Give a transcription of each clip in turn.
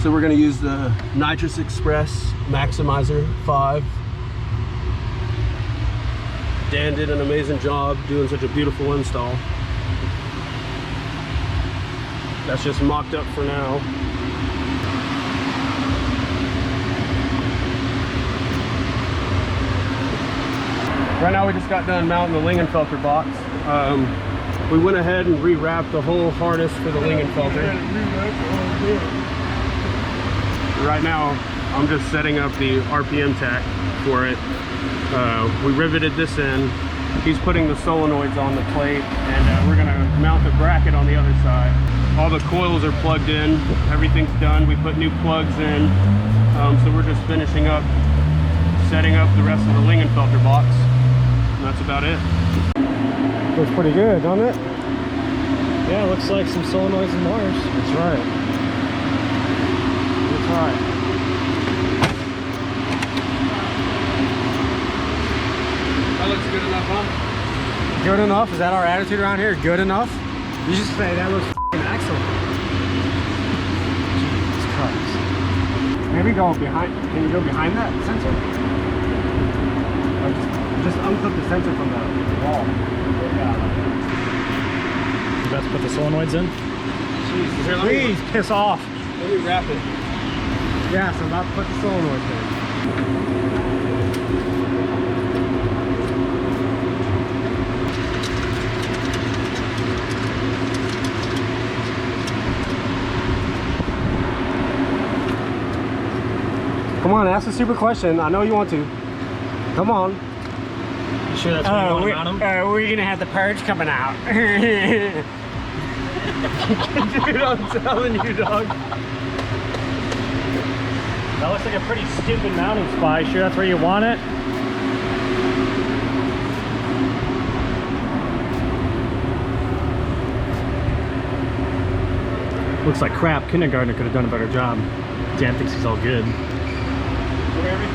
So we're gonna use the Nitrous Express Maximizer 5. Dan did an amazing job doing such a beautiful install. That's just mocked up for now. Right now we just got done mounting the Lingenfelter box. We went ahead and rewrapped the whole harness for the Lingenfelter. Right now I'm just setting up the RPM tack for it. We riveted this in. He's putting the solenoids on the plate, and we're gonna mount the bracket on the other side. All the coils are plugged in, everything's done. We put new plugs in, so we're just finishing up, setting up the rest of the Lingenfelter box, and that's about it. Looks pretty good, doesn't it? Yeah, it looks like some solenoids and Mars. That's right. That's right. That looks good enough, huh? Good enough? Is that our attitude around here? Good enough? You just say that looks excellent. Jesus Christ. Maybe go behind. Can you go behind that sensor? Or just unclip the sensor from the wall. Yeah. You about to put the solenoids in? Jeez, here, please piss off. Let me wrap it. Yeah, so I'm about to put the solenoids in. Come on, ask a stupid question. I know you want to. Come on. You sure that's what you want around them? We're gonna have the purge coming out. Dude, I'm telling you, dog. That looks like a pretty stupid mounting spot. You sure that's where you want it? Looks like crap. Kindergartner could have done a better job. Dan thinks he's all good. You hear me?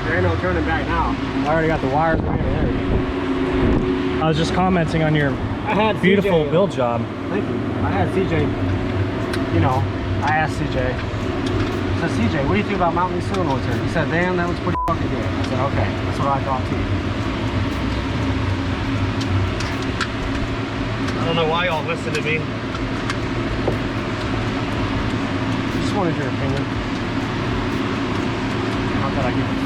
There ain't no turning back now. I already got the wires in there. I was just commenting on your beautiful CJ, build job. Thank you. I had CJ, you know, I asked CJ. I said, CJ, what do you think about mounting these solenoids here? He said, Dan, that looks pretty fucking good. I said, okay, that's what I thought too. I don't know why y'all listen to me. Just wanted your opinion. Not that I give a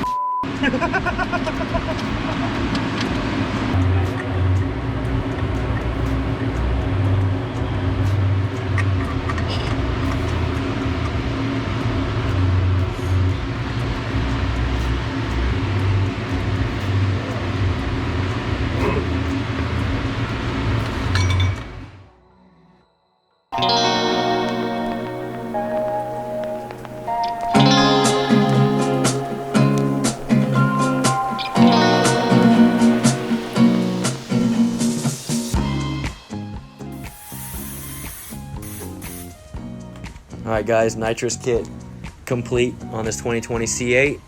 Alright guys, Nitrous kit complete on this 2020 C8.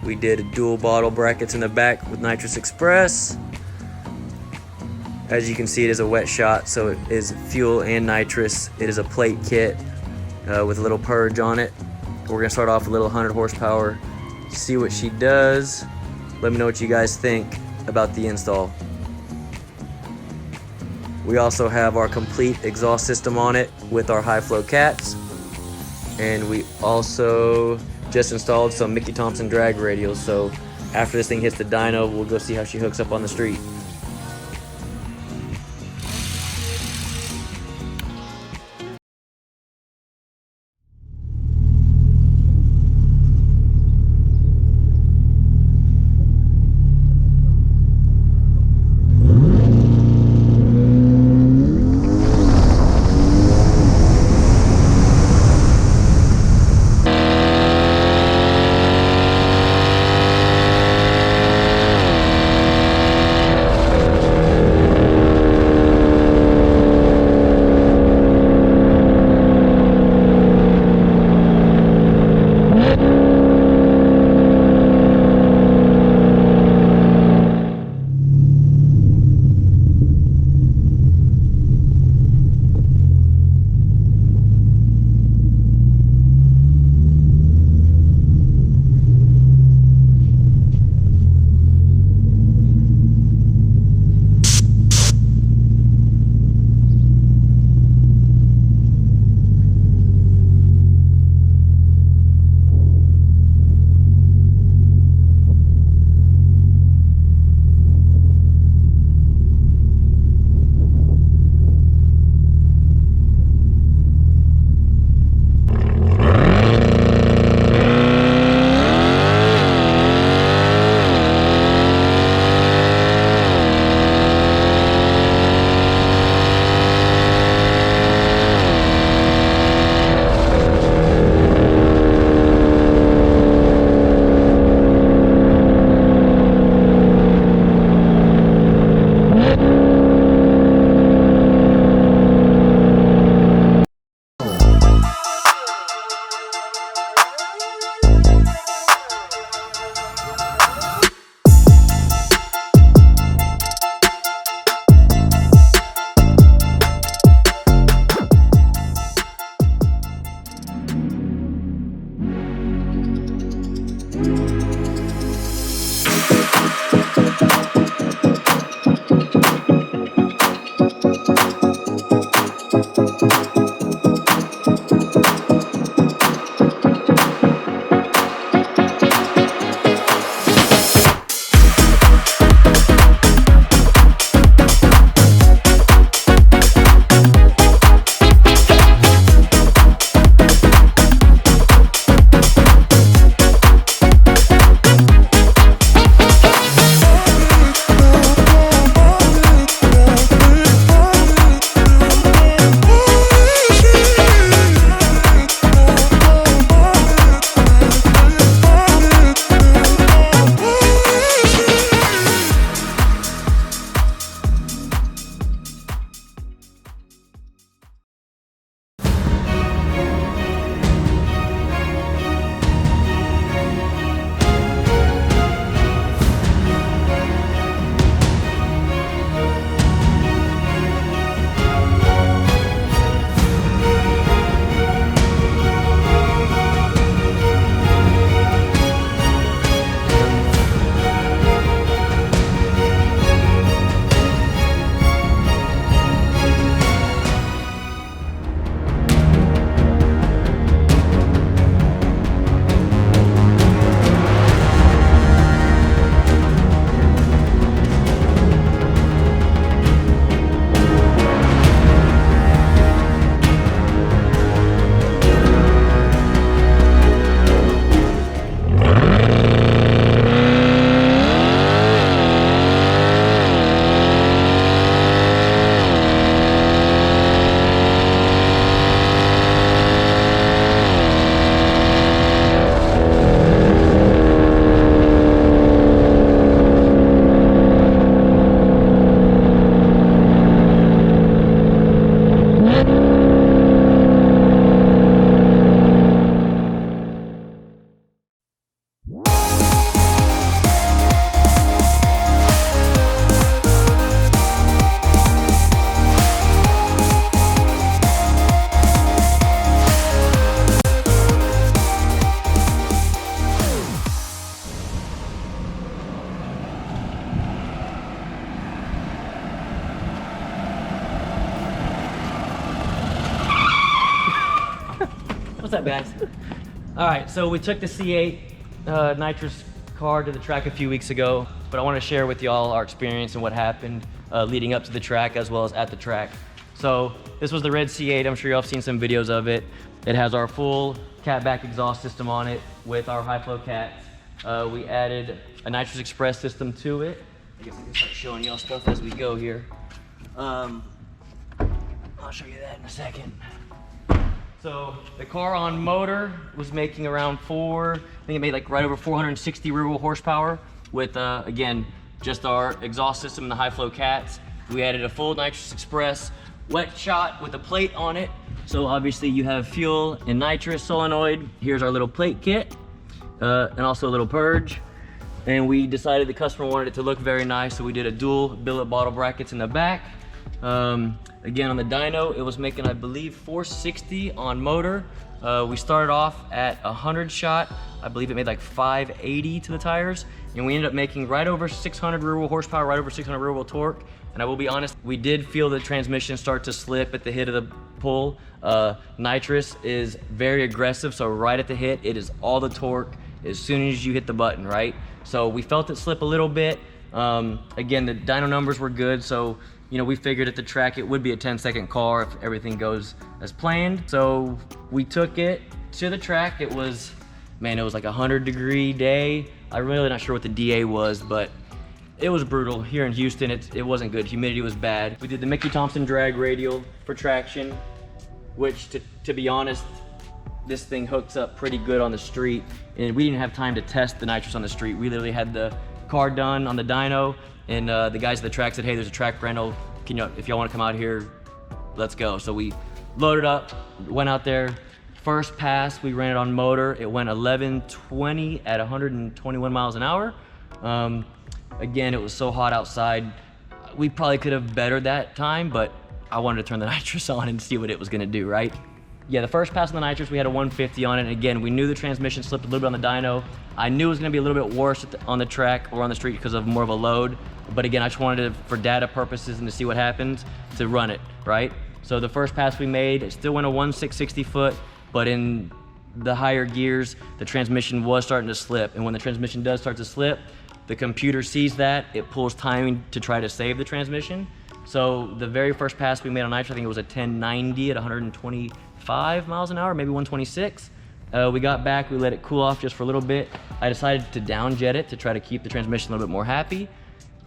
We did dual bottle brackets in the back with Nitrous Express. As you can see, it is a wet shot, so it is fuel and nitrous. It is a plate kit with a little purge on it. We're gonna start off with a little 100 horsepower, see what she does. Let me know what you guys think about the install. We also have our complete exhaust system on it with our high flow cats. And we also just installed some Mickey Thompson drag radials. So after this thing hits the dyno, we'll go see how she hooks up on the street. What's up, guys? All right, so we took the C8 Nitrous car to the track a few weeks ago, but I want to share with y'all our experience and what happened leading up to the track as well as at the track. So this was the red C8. I'm sure y'all have seen some videos of it. It has our full catback exhaust system on it with our high flow cats. We added a Nitrous Express system to it. I guess I can start showing y'all stuff as we go here. I'll show you that in a second. So the car on motor was making around I think it made like right over 460 rear wheel horsepower with, again, just our exhaust system and the high flow cats. We added a full Nitrous Express wet shot with a plate on it. So obviously you have fuel and nitrous solenoid. Here's our little plate kit and also a little purge. And we decided the customer wanted it to look very nice, so we did a dual billet bottle brackets in the back. Again, on the dyno, it was making, I believe, 460 on motor. We started off at 100 shot. I believe it made like 580 to the tires. And we ended up making right over 600 rear wheel horsepower, right over 600 rear wheel torque. And I will be honest, we did feel the transmission start to slip at the hit of the pull. Nitrous is very aggressive, so right at the hit, it is all the torque as soon as you hit the button, right? So we felt it slip a little bit. Again, the dyno numbers were good, so you know, we figured at the track it would be a 10-second car if everything goes as planned. So we took it to the track. It was, man, it was like a 100-degree day. I'm really not sure what the DA was, but it was brutal. Here in Houston, it wasn't good. Humidity was bad. We did the Mickey Thompson drag radial for traction, which to be honest, this thing hooks up pretty good on the street. And we didn't have time to test the nitrous on the street. We literally had the car done on the dyno, and the guys at the track said, hey, there's a track rental. If y'all want to come out here, let's go. So we loaded up, went out there. First pass, we ran it on motor. It went 1120 at 121 miles an hour. Again, it was so hot outside. We probably could have bettered that time, but I wanted to turn the nitrous on and see what it was gonna do, right? Yeah, the first pass on the nitrous, we had a 150 on it. And again, we knew the transmission slipped a little bit on the dyno. I knew it was gonna be a little bit worse on the track or on the street because of more of a load. But again, I just wanted to, for data purposes and to see what happens, to run it, right? So the first pass we made, it still went a 1.660 foot, but in the higher gears, the transmission was starting to slip. And when the transmission does start to slip, the computer sees that, it pulls timing to try to save the transmission. So the very first pass we made on nitrous, I think it was a 1090 at 125 miles an hour, maybe 126. We got back, we let it cool off just for a little bit. I decided to down jet it to try to keep the transmission a little bit more happy.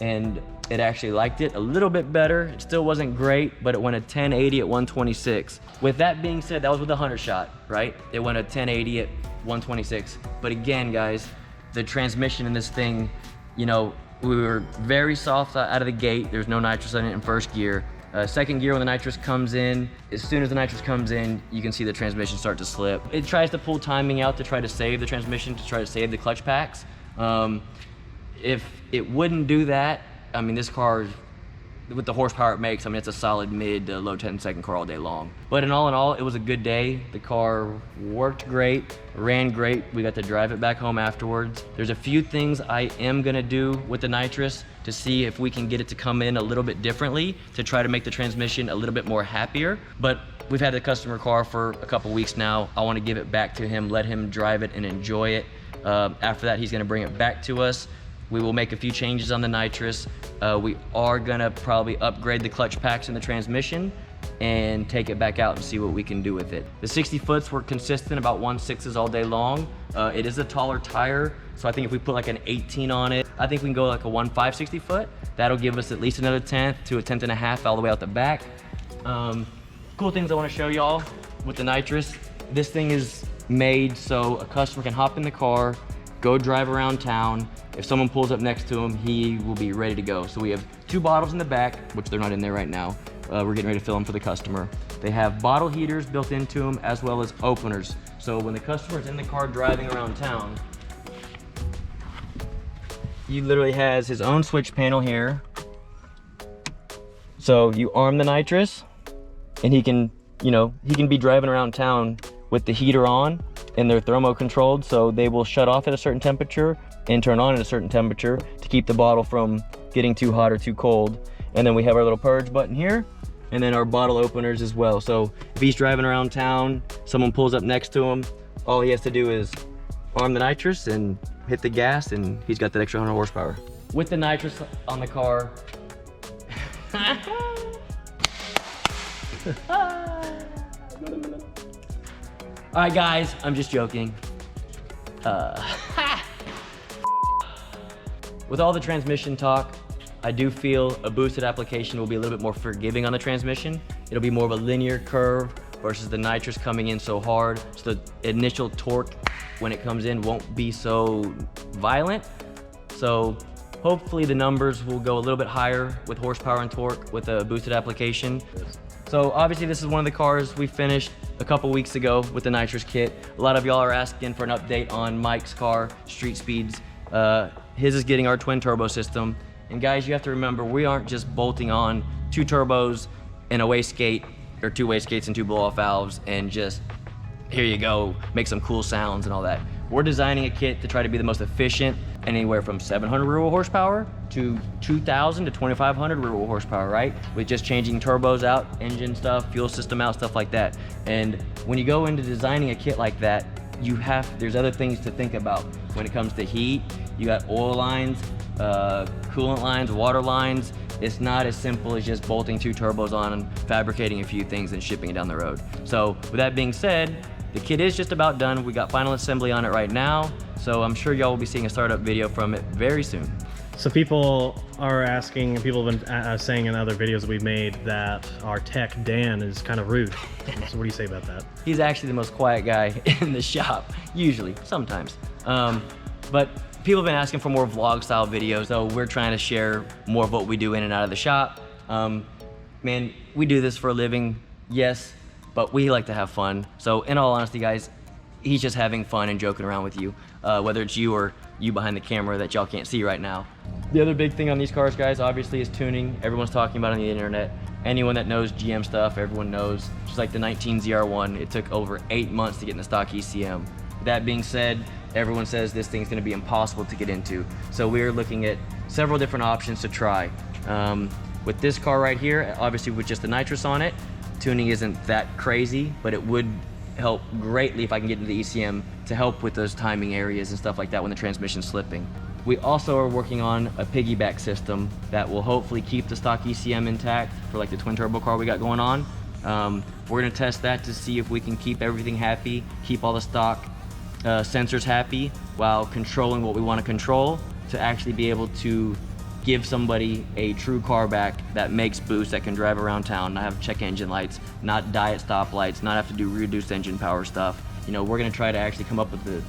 And it actually liked it a little bit better. It still wasn't great, but it went a 1080 at 126. With that being said, that was with a 100 shot, right? It went a 1080 at 126. But again, guys, the transmission in this thing, you know, we were very soft out of the gate. There's no nitrous in it in first gear. Second gear, when the nitrous comes in, as soon as the nitrous comes in, you can see the transmission start to slip. It tries to pull timing out to try to save the transmission, to try to save the clutch packs. If it wouldn't do that, I mean, this car, with the horsepower it makes, I mean, it's a solid mid to low 10-second car all day long. But in all, it was a good day. The car worked great, ran great. We got to drive it back home afterwards. There's a few things I am gonna do with the nitrous to see if we can get it to come in a little bit differently to try to make the transmission a little bit more happier. But we've had the customer car for a couple weeks now. I wanna give it back to him, let him drive it and enjoy it. After that, he's gonna bring it back to us. We will make a few changes on the nitrous. We are gonna probably upgrade the clutch packs in the transmission and take it back out and see what we can do with it. The 60 foots were consistent, about 1.6s all day long. It is a taller tire, so I think if we put like an 18 on it, I think we can go like a 1.5 60 foot. That'll give us at least another 1/10 to a 1/10 and a half all the way out the back. Cool things I wanna show y'all with the nitrous. This thing is made so a customer can hop in the car, go drive around town. If someone pulls up next to him, he will be ready to go. So we have 2 bottles in the back, which they're not in there right now. We're getting ready to fill them for the customer. They have bottle heaters built into them as well as openers. So when the customer's in the car driving around town, he literally has his own switch panel here. So you arm the nitrous and he can, you know, he can be driving around town with the heater on, and they're thermo controlled, so they will shut off at a certain temperature and turn on at a certain temperature to keep the bottle from getting too hot or too cold. And then we have our little purge button here, and then our bottle openers as well. So if he's driving around town, someone pulls up next to him, all he has to do is arm the nitrous and hit the gas, and he's got that extra 100 horsepower. With the nitrous on the car, all right guys, I'm just joking. With all the transmission talk, I do feel a boosted application will be a little bit more forgiving on the transmission. It'll be more of a linear curve versus the nitrous coming in so hard. So the initial torque when it comes in won't be so violent. So hopefully the numbers will go a little bit higher with horsepower and torque with a boosted application. So obviously this is one of the cars we finished a couple weeks ago with the nitrous kit. A lot of y'all are asking for an update on Mike's car, street speeds. His is getting our twin turbo system. And guys, you have to remember, we aren't just bolting on 2 turbos and a wastegate, or 2 wastegates and 2 blow-off valves, and just, here you go, make some cool sounds and all that. We're designing a kit to try to be the most efficient, anywhere from 700 rear wheel horsepower to 2,000 to 2,500 rear wheel horsepower, right? With just changing turbos out, engine stuff, fuel system out, stuff like that. And when you go into designing a kit like that, there's other things to think about when it comes to heat. You got oil lines, coolant lines, water lines. It's not as simple as just bolting 2 turbos on and fabricating a few things and shipping it down the road. So with that being said, the kit is just about done. We got final assembly on it right now. So I'm sure y'all will be seeing a startup video from it very soon. So people are asking, people have been saying in other videos we've made that our tech, Dan, is kind of rude. So what do you say about that? He's actually the most quiet guy in the shop, usually, sometimes. But people have been asking for more vlog style videos, so we're trying to share more of what we do in and out of the shop. Man, we do this for a living, yes, but we like to have fun. So in all honesty, guys, he's just having fun and joking around with you, whether it's you or you behind the camera that y'all can't see right now. The other big thing on these cars, guys, obviously is tuning. Everyone's talking about it on the internet. Anyone that knows GM stuff, everyone knows. Just like the 19 ZR1, it took over 8 months to get in the stock ECM. That being said, everyone says this thing's gonna be impossible to get into. So we're looking at several different options to try. With this car right here, obviously with just the nitrous on it, tuning isn't that crazy, but it would help greatly if I can get into the ECM to help with those timing areas and stuff like that when the transmission's slipping. We also are working on a piggyback system that will hopefully keep the stock ECM intact for like the twin turbo car we got going on. We're gonna test that to see if we can keep everything happy, keep all the stock sensors happy while controlling what we want to control, to actually be able to give somebody a true car back that makes boost, that can drive around town, not have check engine lights, not die at stoplights, not have to do reduced engine power stuff. You know, we're gonna try to actually come up with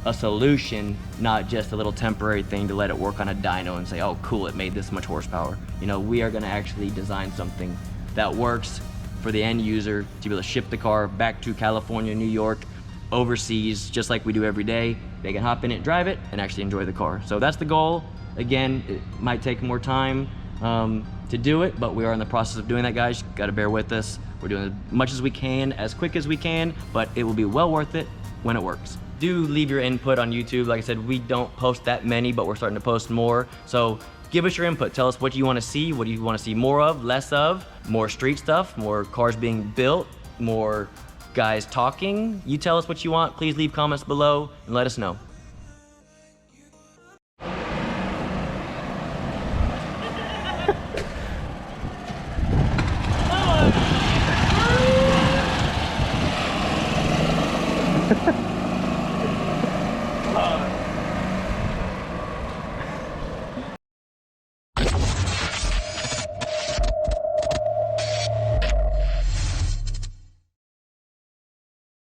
a solution, not just a little temporary thing to let it work on a dyno and say, oh cool, it made this much horsepower. You know, we are gonna actually design something that works for the end user to be able to ship the car back to California, New York, overseas, just like we do every day. They can hop in it, drive it, and actually enjoy the car. So that's the goal. Again, it might take more time to do it, but we are in the process of doing that, guys. You gotta bear with us. We're doing as much as we can, as quick as we can, but it will be well worth it when it works. Do leave your input on YouTube. Like I said, we don't post that many, but we're starting to post more. So give us your input. Tell us what you wanna see, what do you wanna see more of, less of, more street stuff, more cars being built, more guys talking. You tell us what you want. Please leave comments below and let us know.